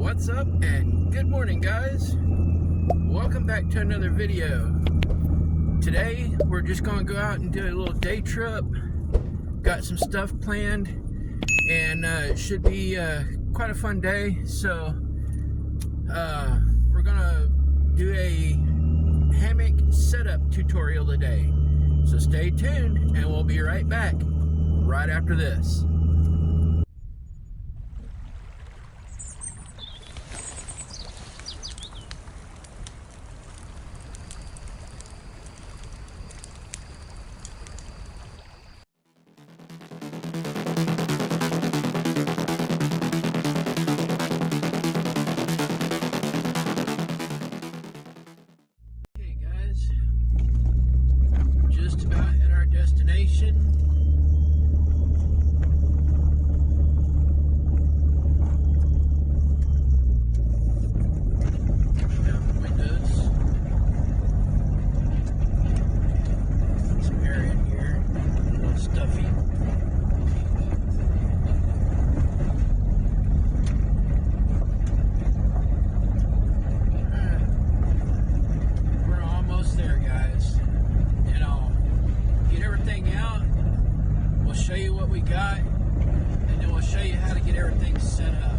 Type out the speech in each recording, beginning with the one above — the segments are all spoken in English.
What's up and good morning, guys. Welcome back to another video. Today we're just gonna go out and do a little day trip. Got some stuff planned and it should be quite a fun day. So we're gonna do a hammock setup tutorial today. So stay tuned and we'll be right back right after this. Just about at our destination. Down the windows. Some area in here, a little stuffy. We're almost there, guys. Get everything out, we'll show you what we got, and then we'll show you how to get everything set up.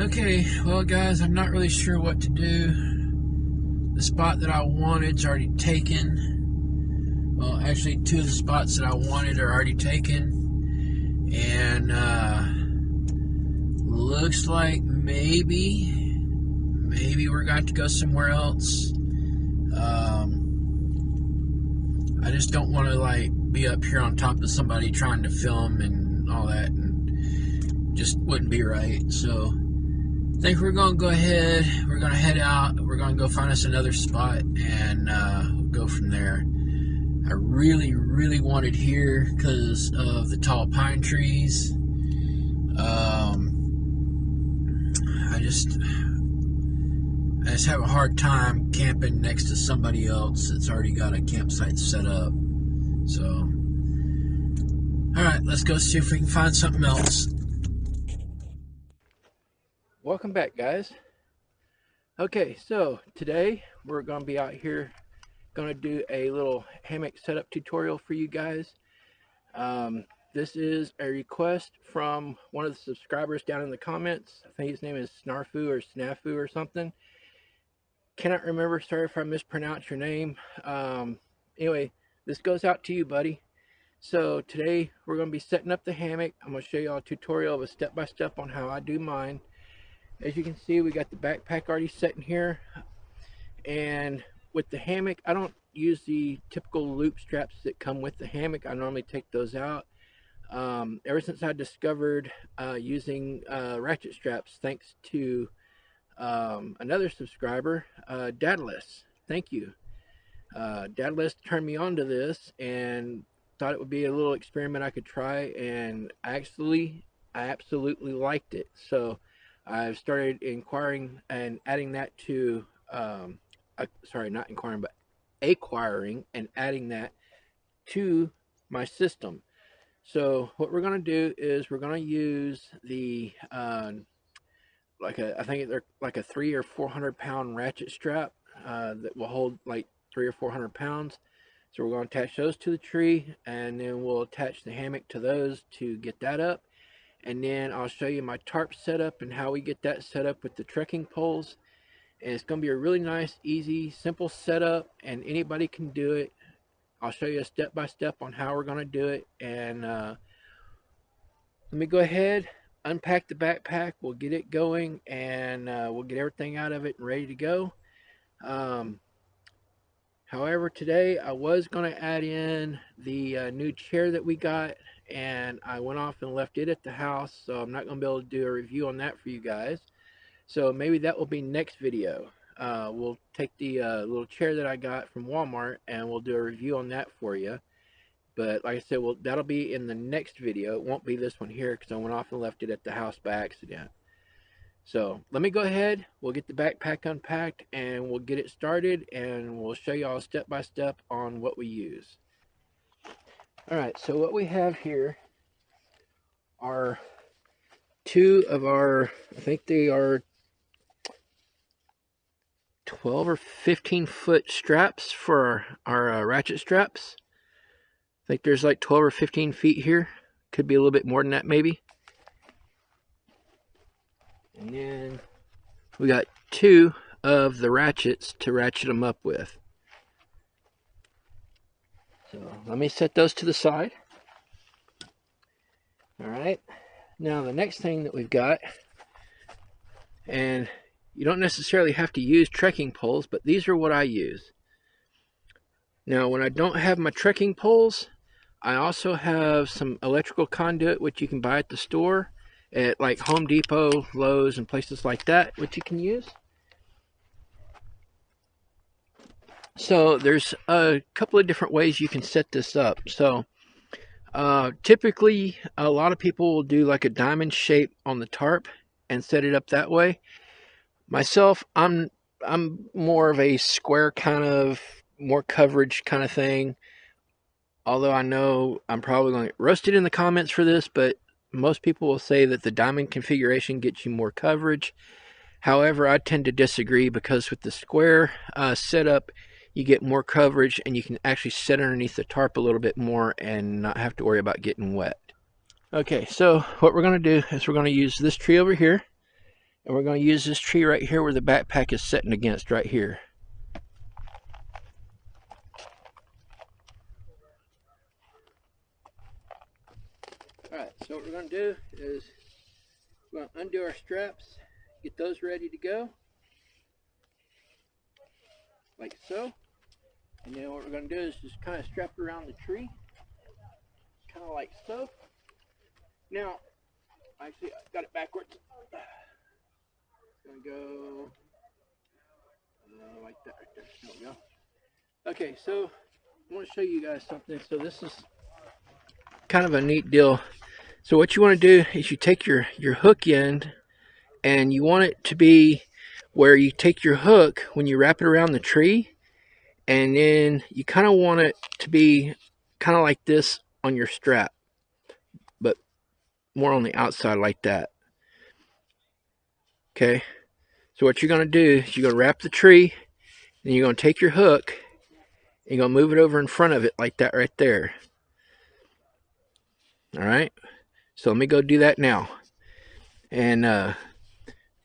Okay, well guys, I'm not really sure what to do. The spot that I wanted's already taken. Well, actually, two of the spots that I wanted are already taken. And looks like maybe we're got to go somewhere else. I just don't want to like be up here on top of somebody trying to film and all that, and just wouldn't be right. So I think we're going to go ahead, we're going to head out, we're going to go find us another spot and go from there. I really wanted here because of the tall pine trees. I just have a hard time camping next to somebody else that's already got a campsite set up. So, alright, let's go see if we can find something else. Welcome back, guys. Okay, so today we're going to be out here going to do a little hammock setup tutorial for you guys. This is a request from one of the subscribers down in the comments. I think his name is Snarfu or Snafu or something. Cannot remember, sorry if I mispronounce your name. Anyway, this goes out to you, buddy. So today we're going to be setting up the hammock. I'm going to show you all a tutorial of a step-by-step on how I do mine. As you can see, we got the backpack already set in here, and with the hammock, I don't use the typical loop straps that come with the hammock. I normally take those out. Ever since I discovered using ratchet straps, thanks to another subscriber, Daedalus, thank you. Daedalus turned me on to this and thought it would be a little experiment I could try, and I absolutely liked it. So I've started inquiring and adding that to, sorry, not inquiring, but acquiring and adding that to my system. So what we're going to do is we're going to use the, I think they're like a 300 or 400 pound ratchet strap that will hold like 300 or 400 pounds. So we're going to attach those to the tree, and then we'll attach the hammock to those to get that up. And then I'll show you my tarp setup and how we get that set up with the trekking poles. And it's going to be a really nice, easy, simple setup, and anybody can do it. I'll show you a step-by-step on how we're going to do it. And let me go ahead, unpack the backpack. We'll get it going, and we'll get everything out of it and ready to go. However, today I was going to add in the new chair that we got, and I went off and left it at the house, so I'm not going to be able to do a review on that for you guys. So maybe that will be next video. we'll take the little chair that I got from Walmart and we'll do a review on that for you. But like I said, well, that'll be in the next video. It won't be this one here because I went off and left it at the house by accident. So let me go ahead. We'll get the backpack unpacked and we'll get it started and we'll show you all step by step on what we use. All right, so what we have here are two of our, I think they are 12 or 15 foot straps for our ratchet straps. I think there's like 12 or 15 feet here. Could be a little bit more than that maybe. And then we got two of the ratchets to ratchet them up with. So let me set those to the side. All right. Now the next thing that we've got, and you don't necessarily have to use trekking poles, but these are what I use. Now when I don't have my trekking poles, I also have some electrical conduit which you can buy at the store at like Home Depot, Lowe's, and places like that, which you can use. So there's a couple of different ways you can set this up. So typically a lot of people will do like a diamond shape on the tarp and set it up that way. Myself, I'm more of a square kind of, more coverage kind of thing. Although I know I'm probably going to get roasted in the comments for this, but most people will say that the diamond configuration gets you more coverage. However, I tend to disagree because with the square setup, you get more coverage and you can actually sit underneath the tarp a little bit more and not have to worry about getting wet. Okay, so what we're going to do is we're going to use this tree over here, and we're going to use this tree right here where the backpack is sitting against right here. Alright, so what we're going to do is we're going to undo our straps, get those ready to go, like so. And then what we're going to do is just kind of strap it around the tree, kind of like so. Now, actually I got it backwards. It's going to go like that right there. There we go. Okay, so I want to show you guys something. So this is kind of a neat deal. So what you want to do is you take your hook end, and you want it to be where you take your hook when you wrap it around the tree, and then you kind of want it to be kind of like this on your strap, but more on the outside like that. Okay, so what you're going to do is you're going to wrap the tree, and you're going to take your hook and you're going to move it over in front of it like that right there. All right, so let me go do that now. And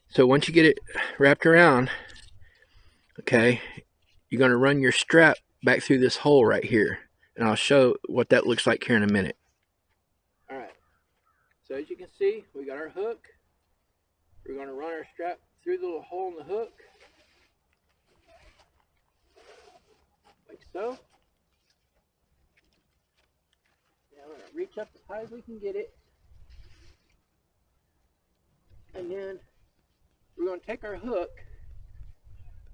so once you get it wrapped around, okay, you're going to run your strap back through this hole right here, and I'll show what that looks like here in a minute. All right, so as you can see, we got our hook. We're going to run our strap through the little hole in the hook, like so. Now we're going to reach up as high as we can get it, and then we're going to take our hook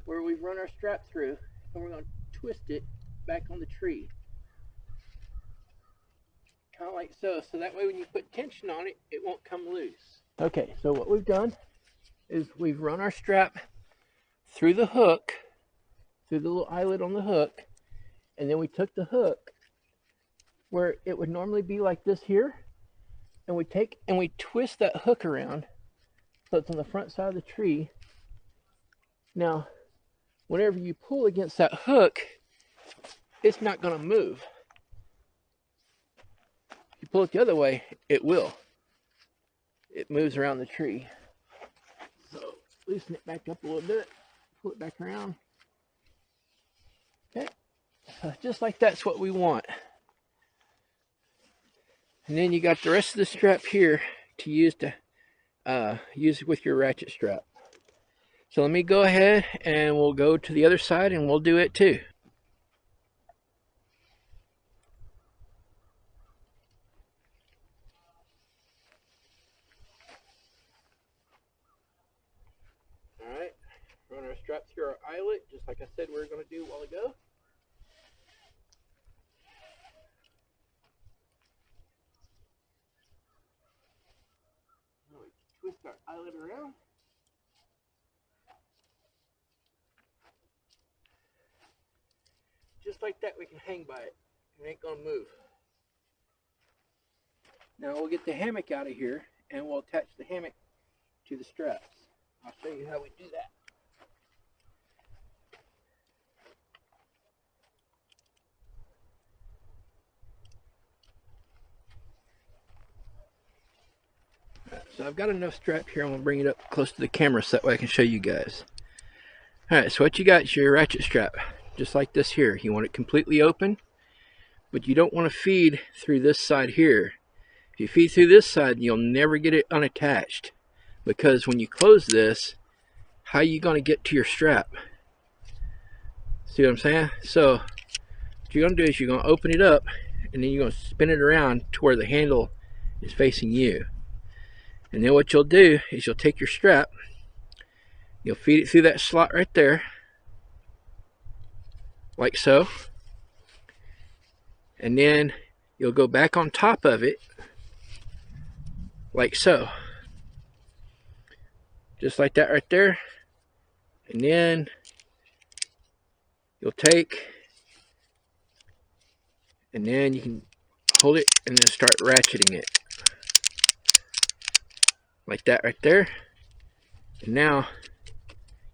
where we've run our strap through, and we're going to twist it back on the tree, kind of like so. So that way when you put tension on it, it won't come loose. Okay, so what we've done is we've run our strap through the hook, through the little eyelet on the hook, and then we took the hook where it would normally be like this here, and we take and we twist that hook around so it's on the front side of the tree. Now, whenever you pull against that hook, it's not going to move. If you pull it the other way, it will. It moves around the tree. So loosen it back up a little bit, pull it back around. Okay, so just like that's what we want. And then you got the rest of the strap here to use with your ratchet strap. So let me go ahead and we'll go to the other side and we'll do it too. Alright, run our strap through our eyelet, just like I said we were going to do a while ago. Now we twist our eyelet around. Just like that, we can hang by it. It ain't going to move. Now we'll get the hammock out of here, and we'll attach the hammock to the straps. I'll show you how we do that. Right, so I've got enough strap here. I'm going to bring it up close to the camera so that way I can show you guys. Alright, so what you got is your ratchet strap, just like this here. You want it completely open, but you don't want to feed through this side here. If you feed through this side, you'll never get it unattached, because when you close this, how are you going to get to your strap? See what I'm saying? So what you're going to do is you're going to open it up, and then you're going to spin it around to where the handle is facing you. And then what you'll do is you'll take your strap, you'll feed it through that slot right there, like so, and then you'll go back on top of it, like so, just like that right there. And then you'll take, and then you can hold it and then start ratcheting it, like that right there. And now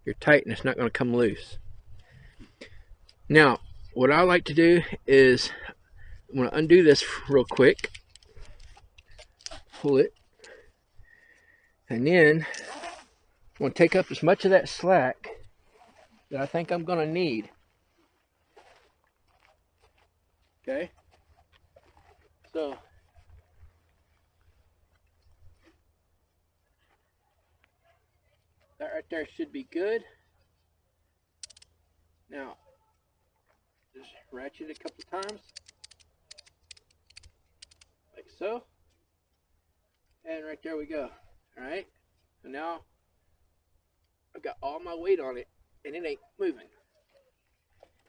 you're tight and it's not going to come loose. Now what I like to do is I'm going to undo this real quick, pull it, and then I'm going to take up as much of that slack that I think I'm going to need. Okay, so that right there should be good. Now just ratchet it a couple times, like so, and right there we go. All right, so now I've got all my weight on it and it ain't moving.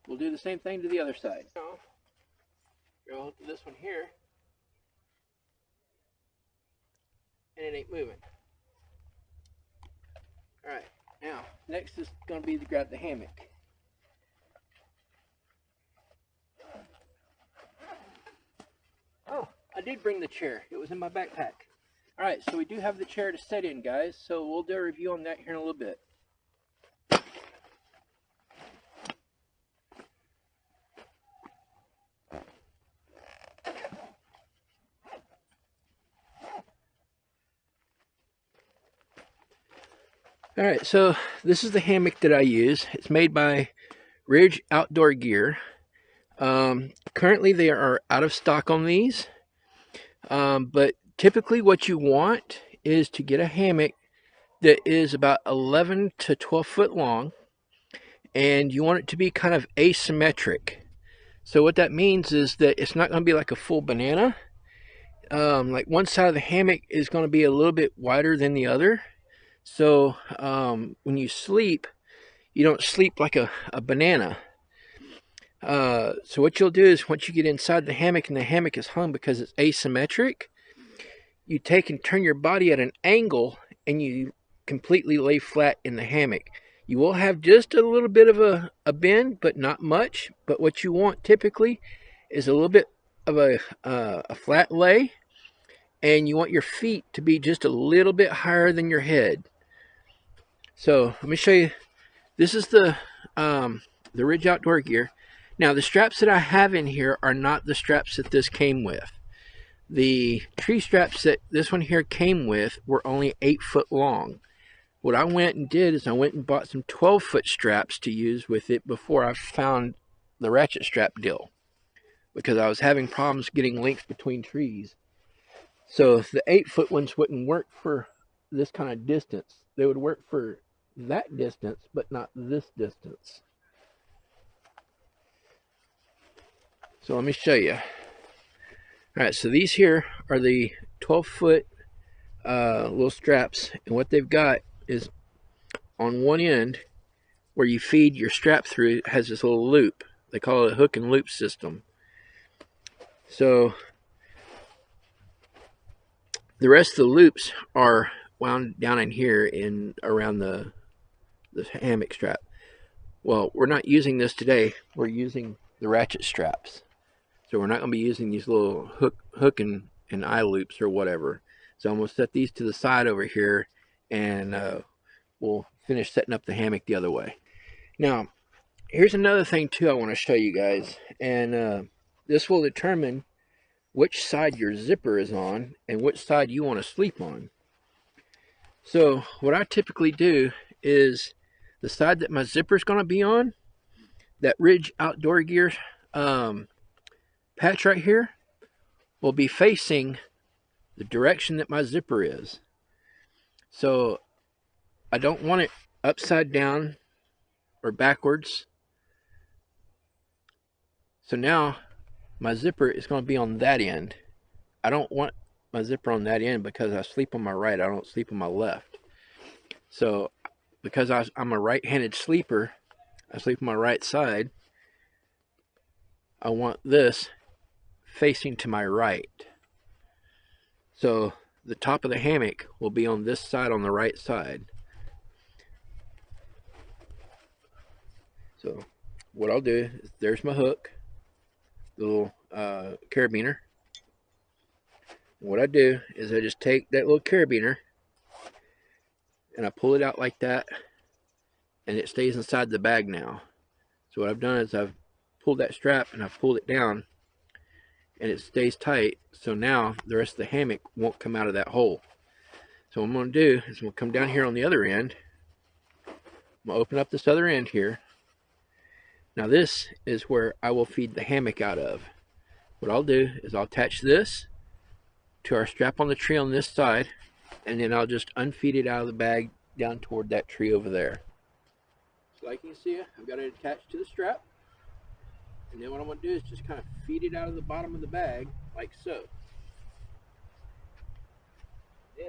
We'll do the same thing to the other side. Now go to this one here, and it ain't moving. All right, now next is going to be to grab the hammock. Oh, I did bring the chair. It was in my backpack. All right, so we do have the chair to set in, guys. So we'll do a review on that here in a little bit. All right, so this is the hammock that I use. It's made by Ridge Outdoor Gear. Currently they are out of stock on these, but typically what you want is to get a hammock that is about 11 to 12 foot long, and you want it to be kind of asymmetric. So what that means is that it's not going to be like a full banana. Like one side of the hammock is going to be a little bit wider than the other. So when you sleep, you don't sleep like a banana. So what you'll do is once you get inside the hammock and the hammock is hung because it's asymmetric, you take and turn your body at an angle and you completely lay flat in the hammock. You will have just a little bit of a bend, but not much. But what you want typically is a little bit of a flat lay, and you want your feet to be just a little bit higher than your head. So let me show you. This is the Ridge Outdoor Gear. Now the straps that I have in here are not the straps that this came with. The tree straps that this one here came with were only 8 foot long. What I went and did is I went and bought some 12-foot straps to use with it before I found the ratchet strap deal, because I was having problems getting length between trees. So the 8-foot ones wouldn't work for this kind of distance. They would work for that distance, but not this distance. So let me show you. All right, so these here are the 12-foot little straps, and what they've got is on one end where you feed your strap through has this little loop. They call it a hook and loop system. So the rest of the loops are wound down in here in around the hammock strap. Well, we're not using this today. We're using the ratchet straps. So we're not going to be using these little hook and eye loops or whatever. So I'm going to set these to the side over here, and we'll finish setting up the hammock the other way. Now, here's another thing too I want to show you guys, and this will determine which side your zipper is on and which side you want to sleep on. So what I typically do is the side that my zipper is going to be on, that Ridge Outdoor Gear patch right here, will be facing the direction that my zipper is. So I don't want it upside down or backwards. So now my zipper is going to be on that end. I don't want my zipper on that end because I sleep on my right. I don't sleep on my left. So because I'm a right-handed sleeper, I sleep on my right side. I want this facing to my right. So the top of the hammock will be on this side, on the right side. So what I'll do is, there's my hook, the little carabiner. What I do is I just take that little carabiner and I pull it out like that, and it stays inside the bag now. So what I've done is I've pulled that strap and I've pulled it down, and it stays tight. So now the rest of the hammock won't come out of that hole. So what I'm going to do is I'm going to come down here on the other end. I'm going to open up this other end here. Now this is where I will feed the hammock out of. What I'll do is I'll attach this to our strap on the tree on this side, and then I'll just unfeed it out of the bag down toward that tree over there. So like you can see, I've got it attached to the strap. And then what I'm going to do is just kind of feed it out of the bottom of the bag, like so. Then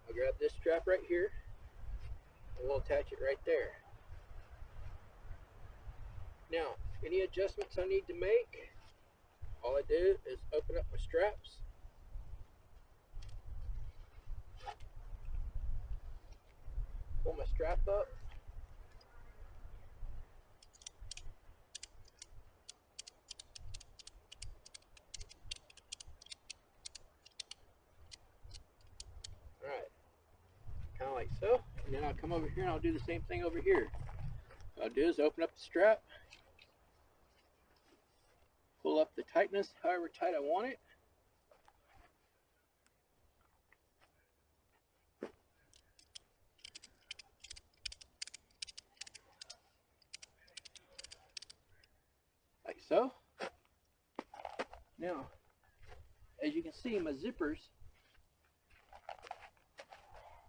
I'll grab this strap right here, and we'll attach it right there. Now, any adjustments I need to make, all I do is open up my straps, pull my strap up, alright, kind of like so, and then I'll come over here and I'll do the same thing over here. What I'll do is open up the strap, pull up the tightness however tight I want it, like so. Now, as you can see, my zippers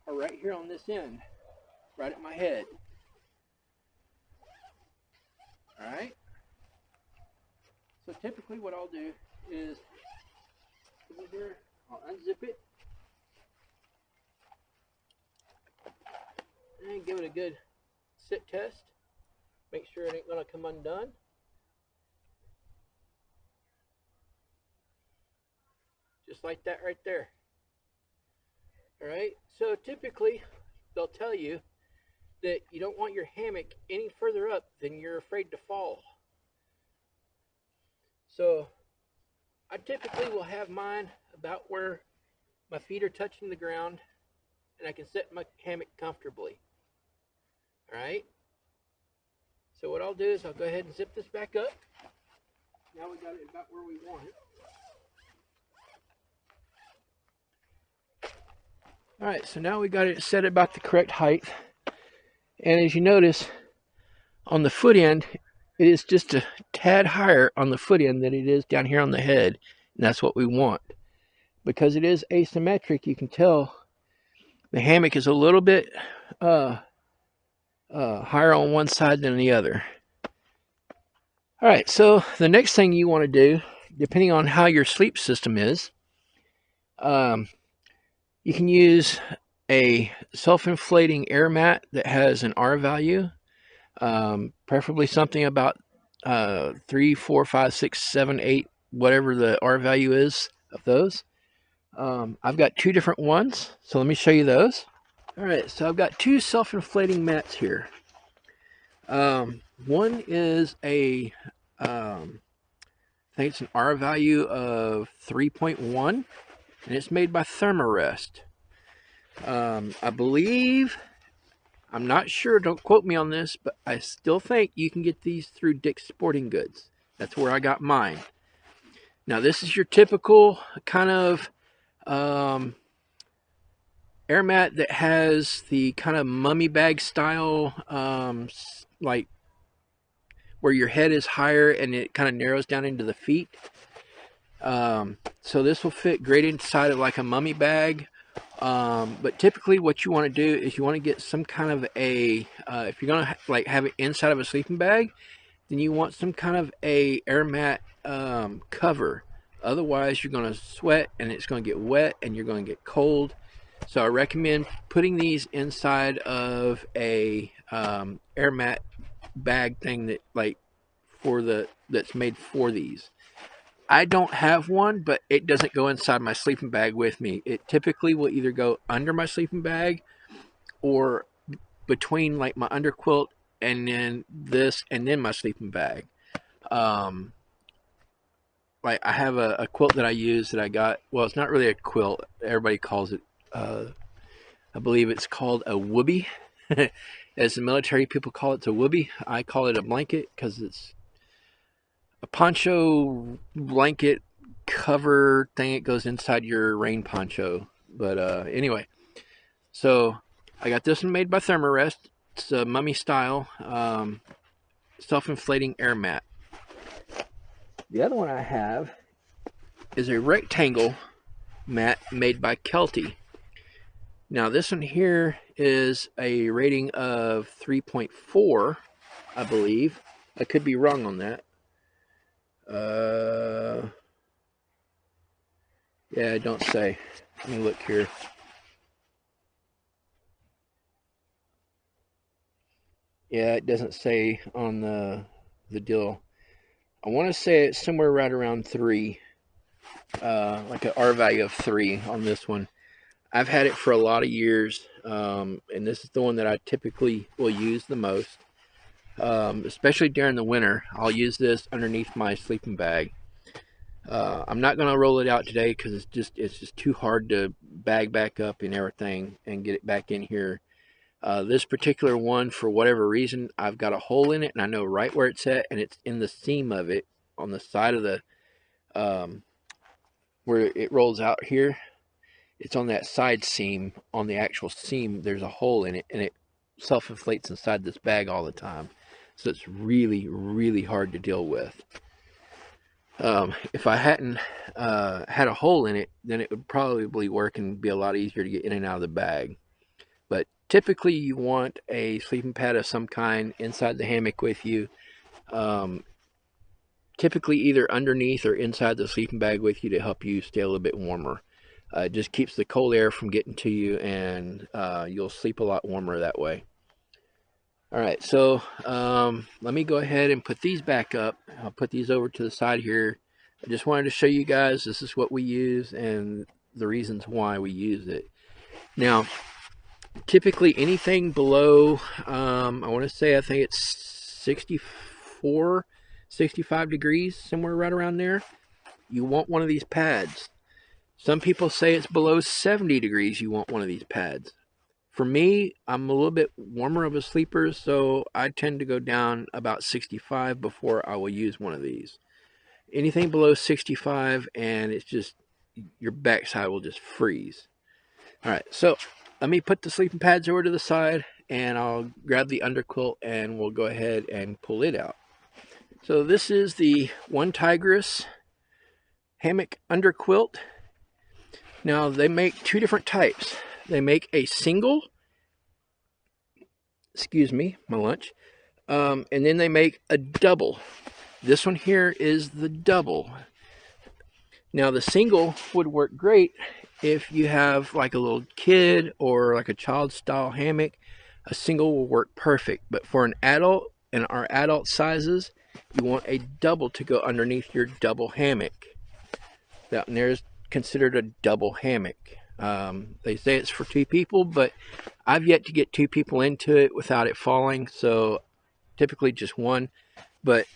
are right here on this end, right at my head. Alright? So typically what I'll do is come in here, I'll unzip it, and give it a good sit test. Make sure it ain't going to come undone. Just like that right there. Alright, so typically they'll tell you that you don't want your hammock any further up than you're afraid to fall. So I typically will have mine about where my feet are touching the ground, and I can set my hammock comfortably. Alright, so what I'll do is I'll go ahead and zip this back up. Now we got it about where we want it. Alright, so now we got it set about the correct height. And as you notice, on the foot end, it is just a tad higher on the foot end than it is down here on the head. And that's what we want. Because it is asymmetric, you can tell the hammock is a little bit higher on one side than the other. Alright, so the next thing you want to do, depending on how your sleep system is, you can use a self-inflating air mat that has an R value, preferably something about 3, 4, 5, 6, 7, 8, whatever the R value is of those. I've got two different ones, so let me show you those. All right, so I've got two self-inflating mats here. One is a, I think it's an R value of 3.1, and it's made by Thermarest. I believe, I'm not sure, don't quote me on this, but I still think you can get these through Dick's Sporting Goods. That's where I got mine. Now, this is your typical kind of air mat that has the kind of mummy bag style, like where your head is higher and it kind of narrows down into the feet. So this will fit great inside of like a mummy bag. But typically what you want to do is you want to get some kind of a, if you're going to like have it inside of a sleeping bag, then you want some kind of a air mat cover. Otherwise you're going to sweat and it's going to get wet and you're going to get cold. So I recommend putting these inside of a air mat bag thing that like that's made for these. I don't have one, but it doesn't go inside my sleeping bag with me. It typically will either go under my sleeping bag or between like my underquilt and then this and then my sleeping bag. Like I have a quilt that I use that I got, well, it's not really a quilt. Everybody calls it, I believe it's called a Woobie. As the military people call it, a Woobie. I call it a blanket because it's a poncho blanket cover thing. It goes inside your rain poncho. But anyway, so I got this one made by Thermarest. It's a mummy style self-inflating air mat. The other one I have is a rectangle mat made by Kelty. Now this one here is a rating of 3.4, I believe. I could be wrong on that. Yeah, I don't say. Let me look here. Yeah, it doesn't say on the deal. I want to say it's somewhere right around 3, like an R value of 3 on this one. I've had it for a lot of years, and this is the one that I typically will use the most, especially during the winter. I'll use this underneath my sleeping bag. I'm not going to roll it out today because it's just too hard to bag back up and everything and get it back in here. This particular one, for whatever reason, I've got a hole in it and I know right where it's at, and it's in the seam of it on the side of the where it rolls out here. It's on that side seam. On the actual seam there's a hole in it, and it self-inflates inside this bag all the time, so it's really hard to deal with. If I hadn't had a hole in it, then it would probably work and be a lot easier to get in and out of the bag. But typically you want a sleeping pad of some kind inside the hammock with you. Typically either underneath or inside the sleeping bag with you to help you stay a little bit warmer. It just keeps the cold air from getting to you, and you'll sleep a lot warmer that way. All right, so let me go ahead and put these back up. I'll put these over to the side here. I just wanted to show you guys this is what we use and the reasons why we use it. Now, typically anything below, I want to say, I think it's 64, 65 degrees, somewhere right around there, you want one of these pads. Some people say it's below 70 degrees you want one of these pads. For me, I'm a little bit warmer of a sleeper, so I tend to go down about 65 before I will use one of these. Anything below 65 and it's just, your backside will just freeze. All right, so let me put the sleeping pads over to the side, and I'll grab the underquilt and we'll go ahead and pull it out. So this is the One Tigress Hammock Underquilt. Now they make two different types. They make a single, excuse me, my lunch, and then they make a double. This one here is the double. Now the single would work great if you have like a little kid or like a child style hammock. A single will work perfect, but for an adult and our adult sizes, you want a double to go underneath your double hammock. That there's considered a double hammock. They say it's for 2 people, but I've yet to get 2 people into it without it falling, so typically just 1. But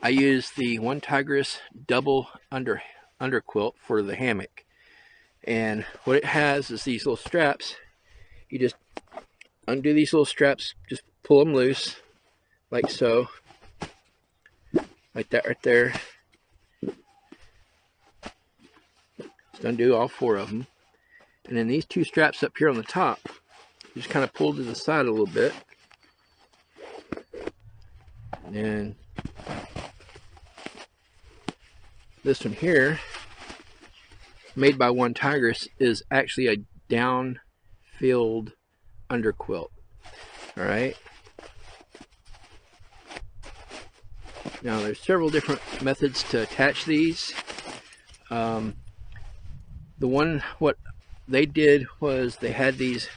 I use the One Tigress double underquilt for the hammock. And what it has is these little straps. You just undo these little straps, just pull them loose, like so. Like that right there. Just undo all 4 of them. And then these 2 straps up here on the top, you just kind of pull to the side a little bit. And this one here, made by One Tigress, is actually a down-filled underquilt. All right. Now there's several different methods to attach these. What they did was they had these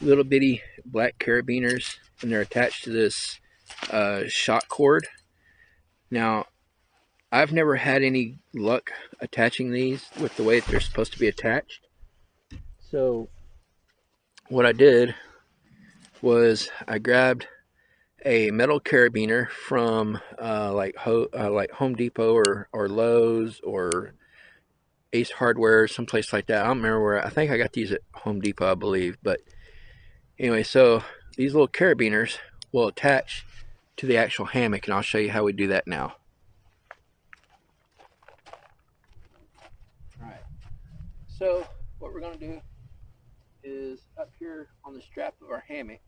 little bitty black carabiners, and they're attached to this shot cord. Now, I've never had any luck attaching these with the way that they're supposed to be attached. So what I did was I grabbed a metal carabiner from like Home Depot or Lowe's or Ace Hardware, someplace like that. I don't remember where. I think I got these at Home Depot, I believe. But anyway, so these little carabiners will attach to the actual hammock, and I'll show you how we do that now. All right. So what we're going to do is up here on the strap of our hammock,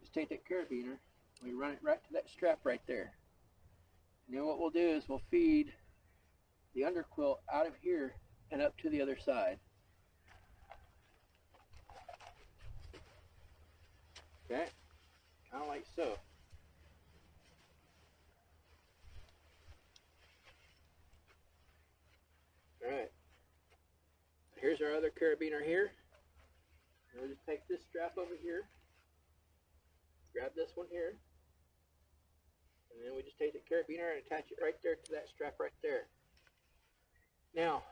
just take that carabiner, we run it right to that strap right there. And then what we'll do is we'll feed the underquilt out of here and up to the other side. Okay, kind of like so. Alright, here's our other carabiner here. And we'll just take this strap over here, grab this one here, and then we just take the carabiner and attach it right there to that strap right there. Now,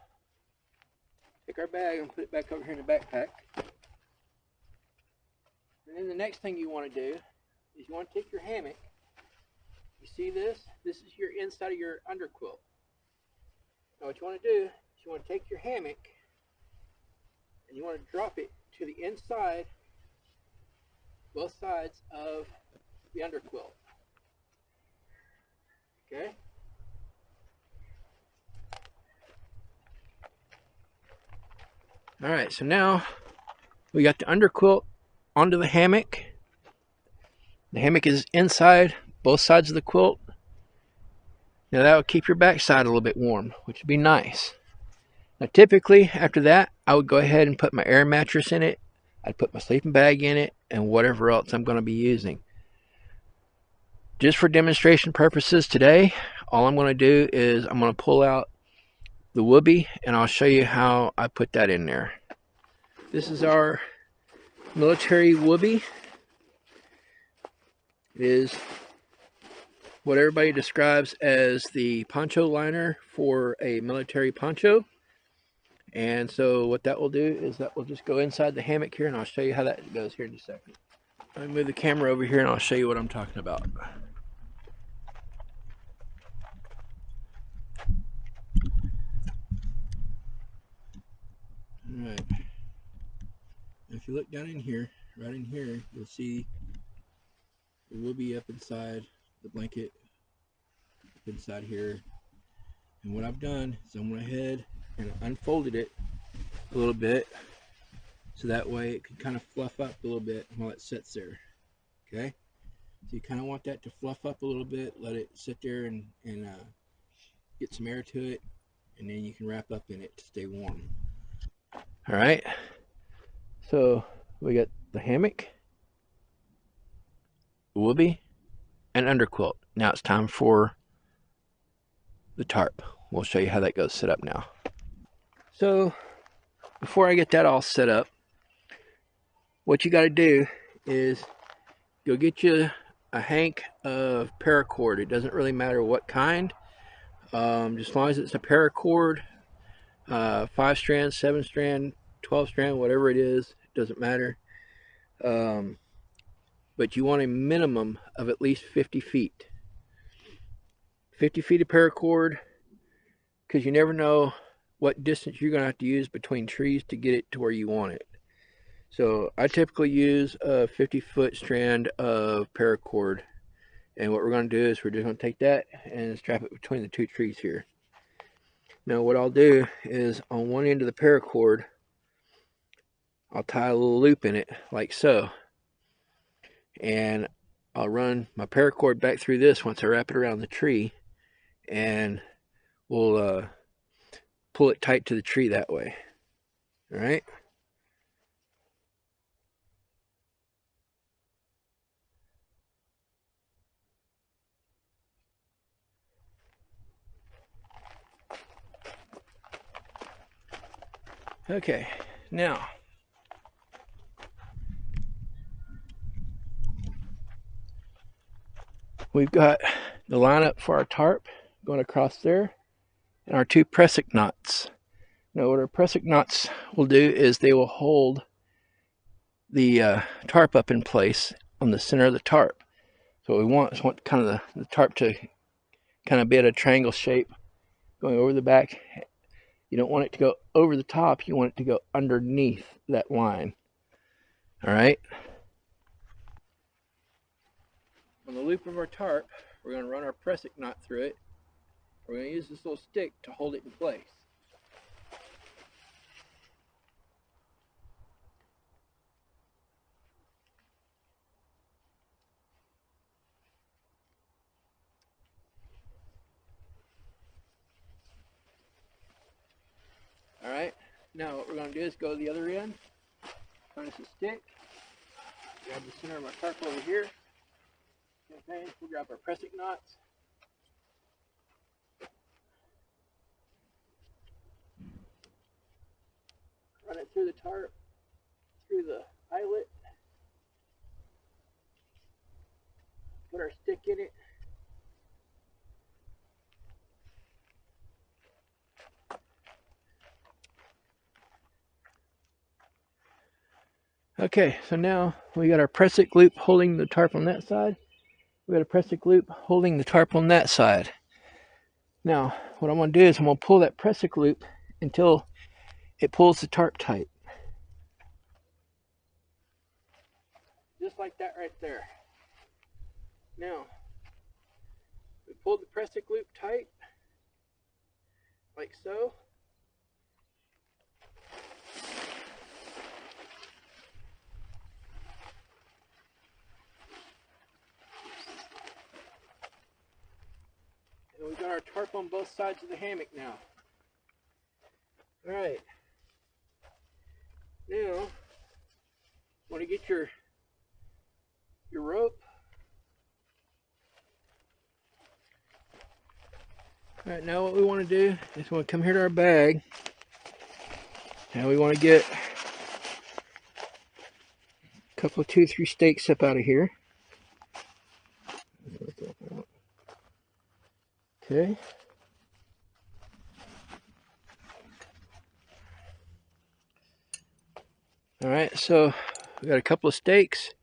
take our bag and put it back over here in the backpack. And then the next thing you want to do is you want to take your hammock. You see this? This is your inside of your underquilt. Now what you want to do is you want to take your hammock and you want to drop it to the inside, both sides of the underquilt. Okay? Alright, so now we got the underquilt onto the hammock. The hammock is inside both sides of the quilt. Now that will keep your backside a little bit warm, which would be nice. Now typically after that, I would go ahead and put my air mattress in it. I'd put my sleeping bag in it and whatever else I'm going to be using. Just for demonstration purposes today, all I'm going to do is I'm going to pull out the Woobie and I'll show you how I put that in there. This is our military Woobie. It is what everybody describes as the poncho liner for a military poncho. And so what that will do is that will just go inside the hammock here, and I'll show you how that goes here in a second. Let me move the camera over here and I'll show you what I'm talking about. Alright. If you look down in here, right in here, you'll see the Woobie up inside the blanket, up inside here. And what I've done is I went ahead and unfolded it a little bit so that way it can kind of fluff up a little bit while it sits there. Okay? So you kind of want that to fluff up a little bit, let it sit there and get some air to it, and then you can wrap up in it to stay warm. Alright, so we got the hammock, the Woobie, and underquilt. Now it's time for the tarp. we'll show you how that goes set up now. So before I get that all set up, what you got to do is go get you a hank of paracord. It doesn't really matter what kind, just as long as it's a paracord, 5 strand, 7 strand, 12 strand, whatever it is, it doesn't matter. But you want a minimum of at least 50 feet. 50 feet of paracord, because you never know what distance you're going to have to use between trees to get it to where you want it. So I typically use a 50-foot strand of paracord. And what we're going to do is we're just going to take that and strap it between the 2 trees here. Now what I'll do is on one end of the paracord, I'll tie a little loop in it like so. And I'll run my paracord back through this once I wrap it around the tree. And we'll pull it tight to the tree that way. All right. Okay, now we've got the lineup for our tarp going across there and our 2 pressic knots. Now what our pressic knots will do is they will hold the tarp up in place on the center of the tarp. So what we want is kind of the tarp to kind of be at a triangle shape going over the back. You don't want it to go over the top, you want it to go underneath that line. All right. On the loop of our tarp, we're going to run our pressic knot through it. We're going to use this little stick to hold it in place. All right. Now what we're going to do is go to the other end, find us a stick, grab the center of our tarp over here. Okay, we'll grab our pressic knots. Run it through the tarp, through the eyelet. Put our stick in it. Okay, so now we got our pressic loop holding the tarp on that side. We got a pressic loop holding the tarp on that side. Now, what I'm going to do is I'm going to pull that pressic loop until it pulls the tarp tight. Just like that right there. Now, we pulled the pressic loop tight, like so. And we've got our tarp on both sides of the hammock now. All right. Now, want to get your rope. All right, now what we want to do is we want to come here to our bag. Now we want to get a couple of 2 or 3 stakes up out of here. Okay. All right, so we got a couple of stakes,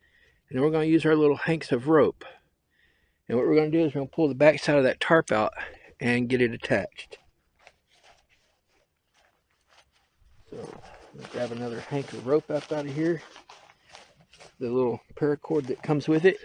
and then we're going to use our little hanks of rope. And what we're going to do is we're going to pull the back side of that tarp out and get it attached. So let's grab another hank of rope up out of here. The little paracord that comes with it.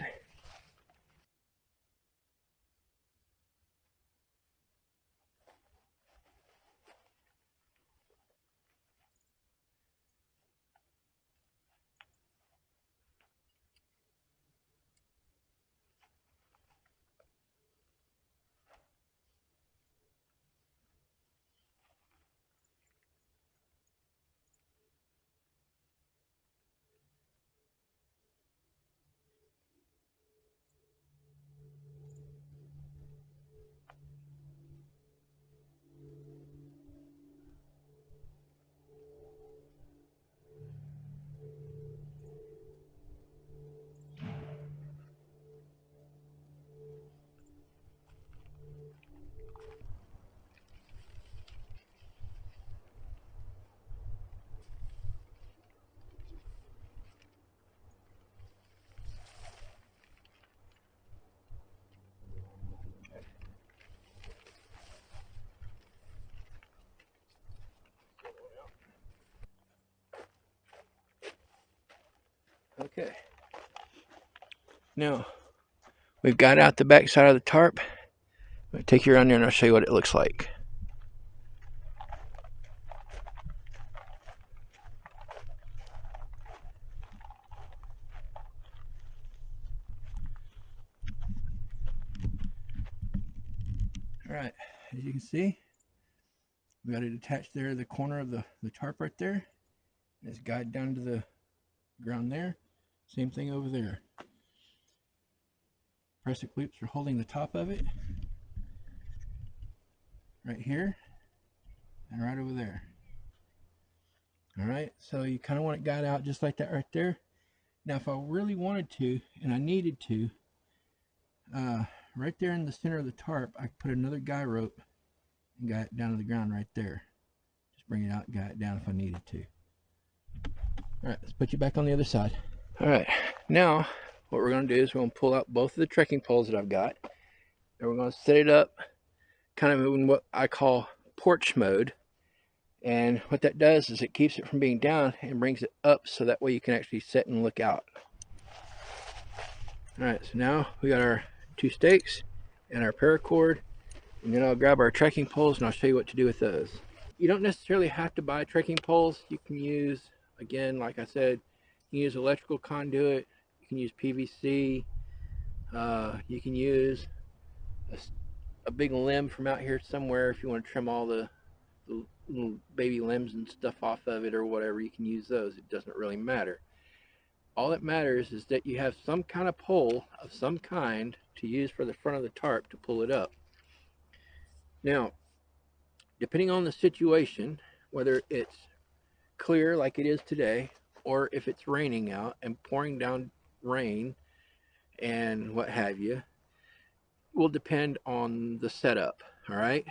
Okay. Now, we've got out the back side of the tarp. I'm going to take you around there and I'll show you what it looks like. Alright, as you can see, we got it attached there to the corner of the tarp right there. It's guided down to the ground there. Same thing over there. Pressure clips are holding the top of it. Right here and right over there. Alright, so you kind of want it guide out just like that right there. Now if I really wanted to, and I needed to, right there in the center of the tarp, I could put another guy rope and guide it down to the ground right there. Just bring it out and guide it down if I needed to. Alright, let's put you back on the other side. Alright, now what we're going to do is we're going to pull out both of the trekking poles that I've got, and we're going to set it up kind of in what I call porch mode. And what that does is it keeps it from being down and brings it up so that way you can actually sit and look out. Alright, so now we got our 2 stakes and our paracord, and then I'll grab our trekking poles and I'll show you what to do with those. You don't necessarily have to buy trekking poles. You can use, again, like I said, you can use electrical conduit, you can use PVC, you can use a big limb from out here somewhere if you want to trim all the little baby limbs and stuff off of it or whatever. You can use those. It doesn't really matter. All that matters is that you have some kind of pole of some kind to use for the front of the tarp to pull it up. Now, depending on the situation, whether it's clear like it is today, or if it's raining out and pouring down rain and what have you, will depend on the setup. All right.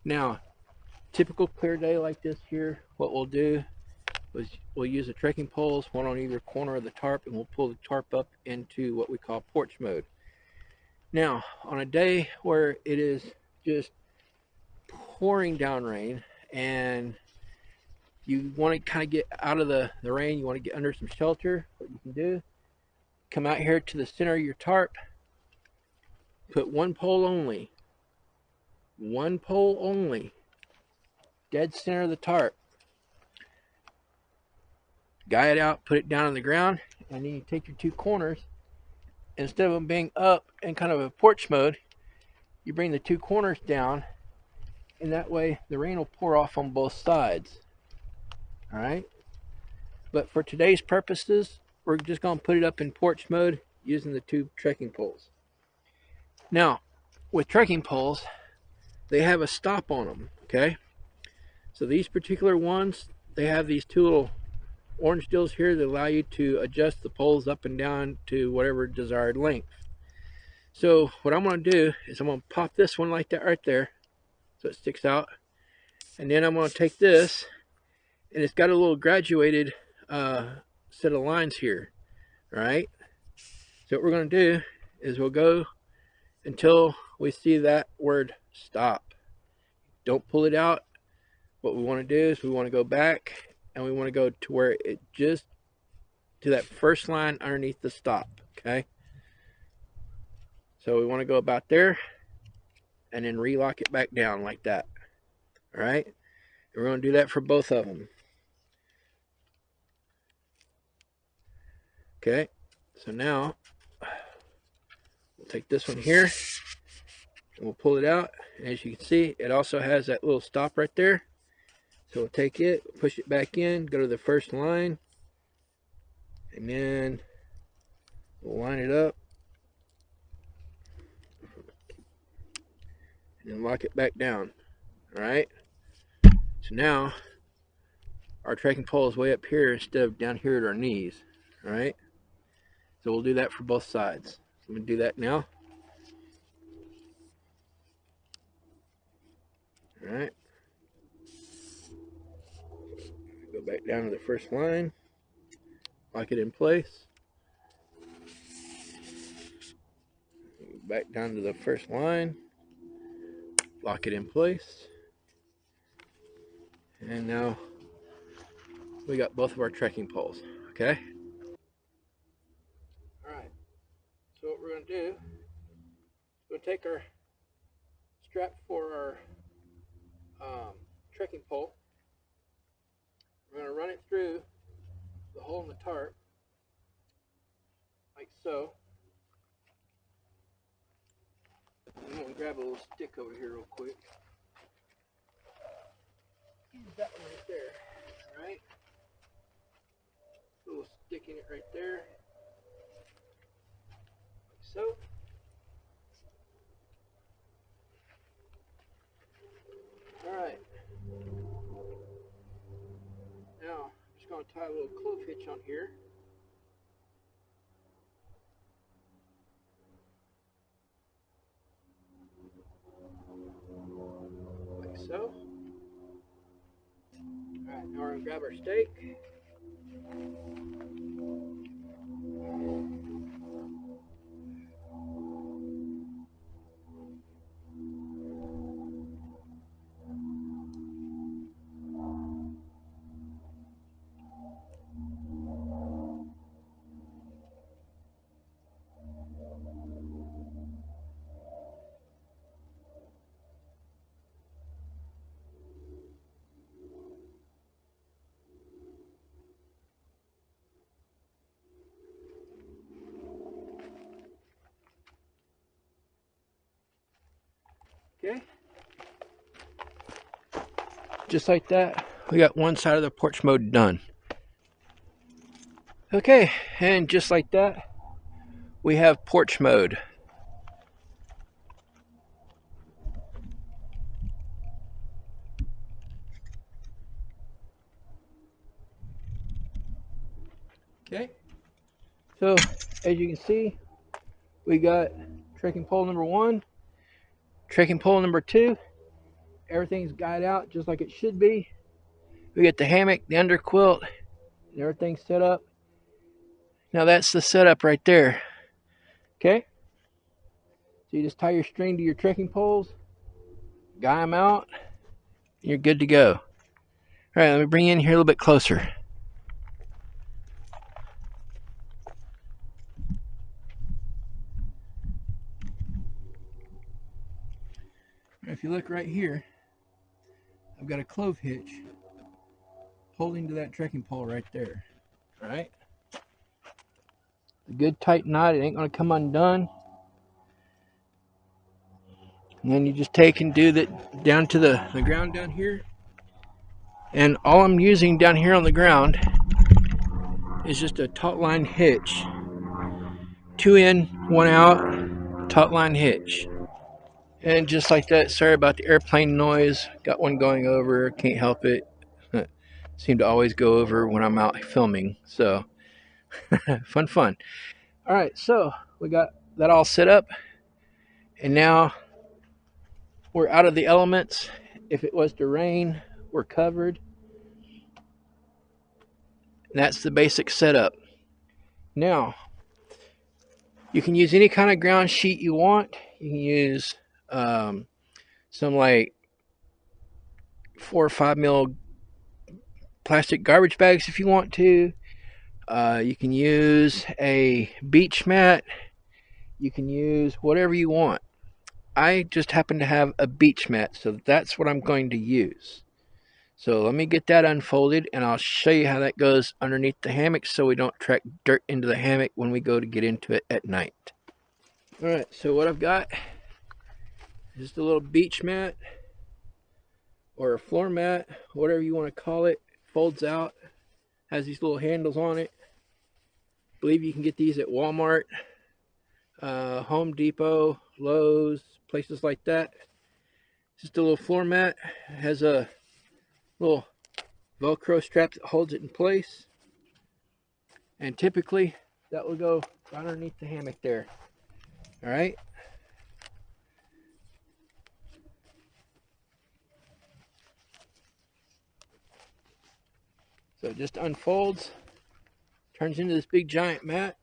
Now, typical clear day like this here, what we'll do is we'll use the trekking poles, one on either corner of the tarp, and we'll pull the tarp up into what we call porch mode. Now, on a day where it is just pouring down rain and you want to kind of get out of the rain, you want to get under some shelter, what you can do, come out here to the center of your tarp, put one pole only, dead center of the tarp, guy it out, put it down on the ground, and then you take your 2 corners. Instead of them being up in kind of a porch mode, you bring the 2 corners down, and that way the rain will pour off on both sides. Alright? But for today's purposes, we're just going to put it up in porch mode using the 2 trekking poles. Now, with trekking poles, they have a stop on them, okay? So these particular ones, they have these 2 little orange deals here that allow you to adjust the poles up and down to whatever desired length. So what I'm going to do is I'm going to pop this one like that right there so it sticks out, and then I'm going to take this, and it's got a little graduated set of lines here. Right? So what we're going to do is we'll go until we see that word stop. Don't pull it out. What we want to do is we want to go back, and we want to go to where it just to that first line underneath the stop. Okay, so we want to go about there and then relock it back down like that. All right, and we're going to do that for both of them. Okay, so now we'll take this one here and we'll pull it out, and as you can see, it also has that little stop right there. So we'll take it, push it back in, go to the first line, and then we'll line it up and then lock it back down. Alright, so now our trekking pole is way up here instead of down here at our knees. Alright, so we'll do that for both sides. So I'm going to do that now. Alright, go back down to the first line, lock it in place, back down to the first line, lock it in place, and now we got both of our trekking poles. Okay, what we're going to do, we're going to take our strap for our trekking pole. We're going to run it through the hole in the tarp, like so. I'm going to grab a little stick over here real quick. Use that one right there, alright? A little stick in it right there, like so. Alright. Now, I'm just going to tie a little clove hitch on here. Like so. Alright, now we're going to grab our stake. Okay. Just like that, we got one side of the porch mode done. Okay, and just like that, we have porch mode. Okay, so as you can see, we got trekking pole number 1, trekking pole number 2. Everything's guyed out just like it should be. We got the hammock, the underquilt, and everything's set up. Now that's the setup right there. Okay, so you just tie your string to your trekking poles, guy them out, and you're good to go. All right, let me bring you in here a little bit closer. If you look right here, I've got a clove hitch holding to that trekking pole right there. All right, a good tight knot, it ain't gonna come undone. And then you just take and do that down to the ground down here. And all I'm using down here on the ground is just a taut line hitch. 2 in, 1 out, taut line hitch. And just like that, sorry about the airplane noise. Got one going over, can't help it. Seem to always go over when I'm out filming. So, fun. All right, so we got that all set up. And now we're out of the elements. If it was to rain, we're covered. And that's the basic setup. Now, you can use any kind of ground sheet you want. You can use some like 4 or 5 mil plastic garbage bags if you want to. You can use a beach mat. You can use whatever you want. I just happen to have a beach mat, so that's what I'm going to use. So let me get that unfolded, and I'll show you how that goes underneath the hammock so we don't track dirt into the hammock when we go to get into it at night. Alright, so what I've got is just a little beach mat or a floor mat, whatever you want to call it. Folds out, has these little handles on it. I believe you can get these at Walmart, Home Depot, Lowe's, places like that. Just a little floor mat. It has a little Velcro strap that holds it in place. And typically that will go right underneath the hammock there. Alright. So it just unfolds, turns into this big giant mat.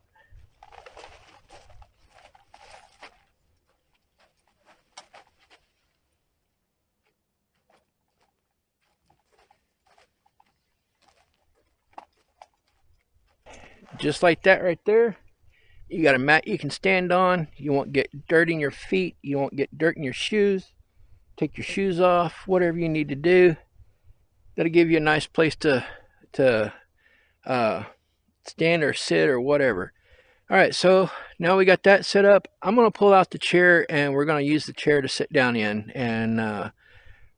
Just like that right there. You got a mat you can stand on. You won't get dirt in your feet. You won't get dirt in your shoes. Take your shoes off, whatever you need to do. That'll give you a nice place to stand or sit or whatever. All right, so now we got that set up. I'm going to pull out the chair, and we're going to use the chair to sit down in, and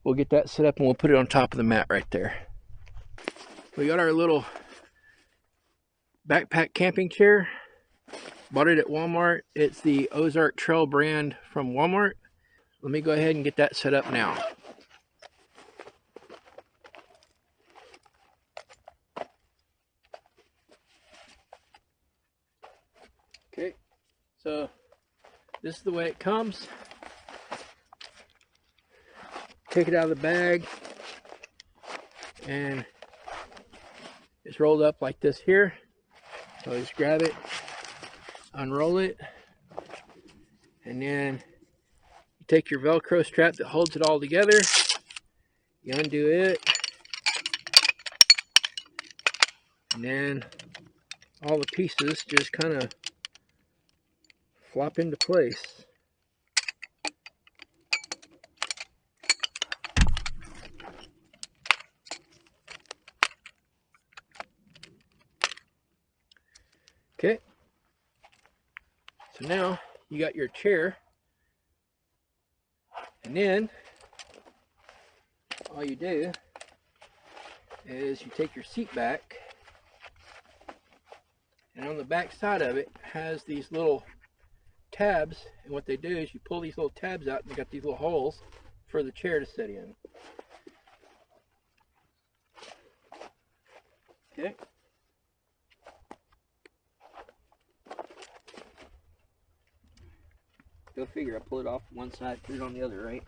we'll get that set up, and we'll put it on top of the mat right there. We got our little backpack camping chair. Bought it at Walmart. It's the Ozark Trail brand from Walmart. Let me go ahead and get that set up now. Okay, so this is the way it comes. Take it out of the bag, and it's rolled up like this here. So just grab it, unroll it, and then you take your Velcro strap that holds it all together, you undo it, and then all the pieces just kind of flop into place. Okay, so now you got your chair, and then all you do is you take your seat back, and on the back side of it has these little tabs, and what they do is you pull these little tabs out, and you got these little holes for the chair to sit in. Okay. Go figure, I pull it off one side, put it on the other, right?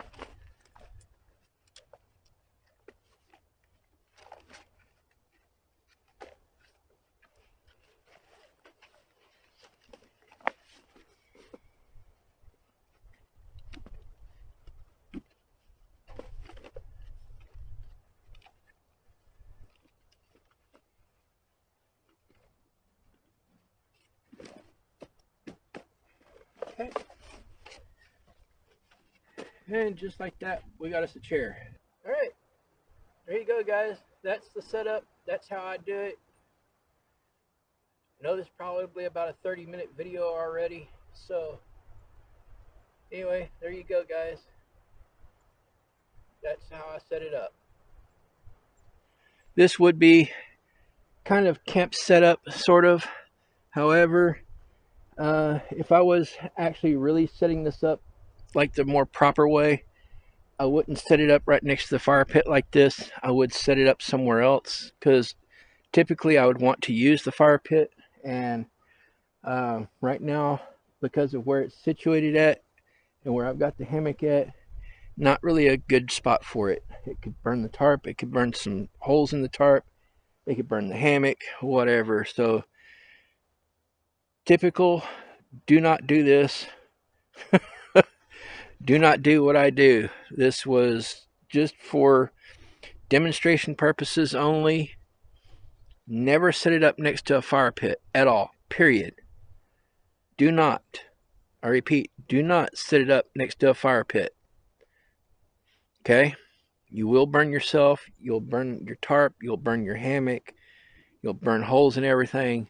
Okay. And just like that, we got us a chair. All right, there you go, guys. That's the setup. That's how I do it. I know this is probably about a 30-minute video already. So anyway, there you go, guys. That's how I set it up. This would be kind of camp setup, sort of. However, if I was actually really setting this up like the more proper way, I wouldn't set it up right next to the fire pit like this. I would set it up somewhere else, because typically I would want to use the fire pit, and right now, because of where it's situated at and where I've got the hammock at, not really a good spot for it. It could burn the tarp, it could burn some holes in the tarp, it could burn the hammock, whatever. So typical, do not do this. Do not do what I do. This was just for demonstration purposes only. Never set it up next to a fire pit at all, period. Do not, I repeat, do not set it up next to a fire pit. Okay? You will burn yourself, you'll burn your tarp, you'll burn your hammock, you'll burn holes in everything.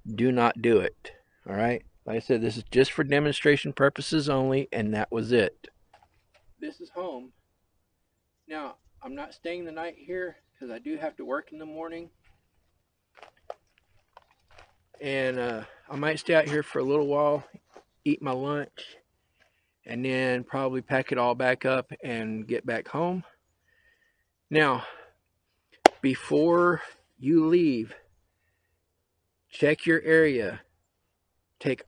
Do not do it. All right? Like I said, this is just for demonstration purposes only, and that was it. This is home. Now, I'm not staying the night here because I do have to work in the morning. And I might stay out here for a little while, eat my lunch, and then probably pack it all back up and get back home. Now, before you leave, check your area. Take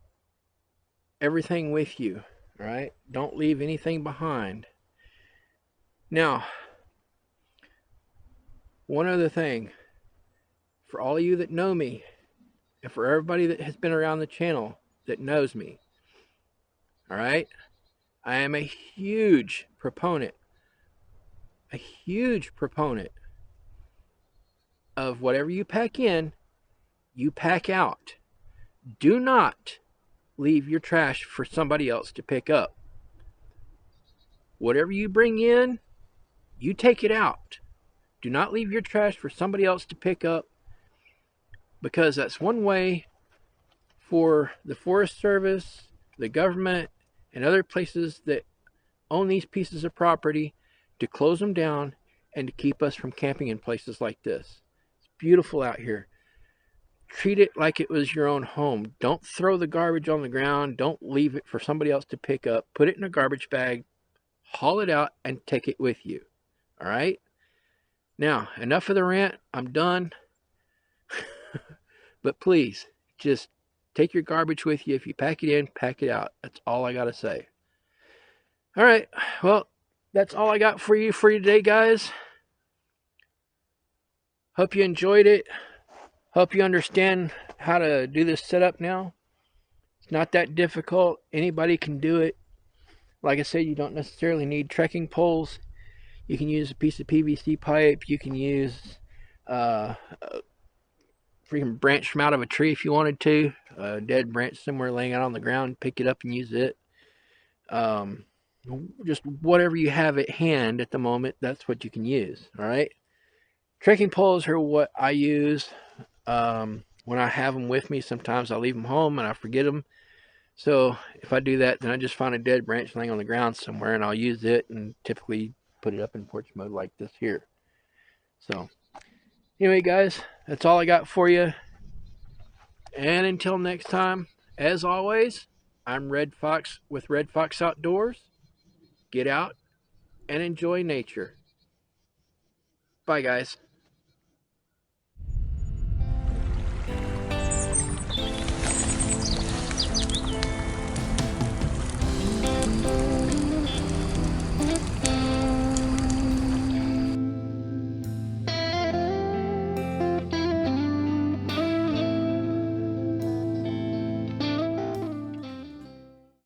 everything with you, all right? Don't leave anything behind. Now, one other thing, for all of you that know me, and for everybody that has been around the channel that knows me, all right? I am a huge proponent of whatever you pack in, you pack out. Do not leave your trash for somebody else to pick up. Whatever you bring in, you take it out. Do not leave your trash for somebody else to pick up, because that's one way for the Forest Service, the government, and other places that own these pieces of property to close them down and to keep us from camping in places like this. It's beautiful out here. Treat it like it was your own home. Don't throw the garbage on the ground. Don't leave it for somebody else to pick up. Put it in a garbage bag, haul it out, and take it with you. All right? Now, enough of the rant. I'm done. But please, just take your garbage with you. If you pack it in, pack it out. That's all I got to say. All right. Well, that's all I got for you today, guys. Hope you enjoyed it. Hope you understand how to do this setup now. It's not that difficult. Anybody can do it. Like I said, you don't necessarily need trekking poles. You can use a piece of PVC pipe. You can use a freaking branch from out of a tree if you wanted to. A dead branch somewhere laying out on the ground. Pick it up and use it. Just whatever you have at hand at the moment, that's what you can use. All right. Trekking poles are what I use. When I have them with me, sometimes I leave them home and I forget them. So if I do that, then I just find a dead branch laying on the ground somewhere and I'll use it and typically put it up in porch mode like this here. So anyway, guys, that's all I got for you. And until next time, as always, I'm Red Fox with Red Fox Outdoors. Get out and enjoy nature. Bye, guys.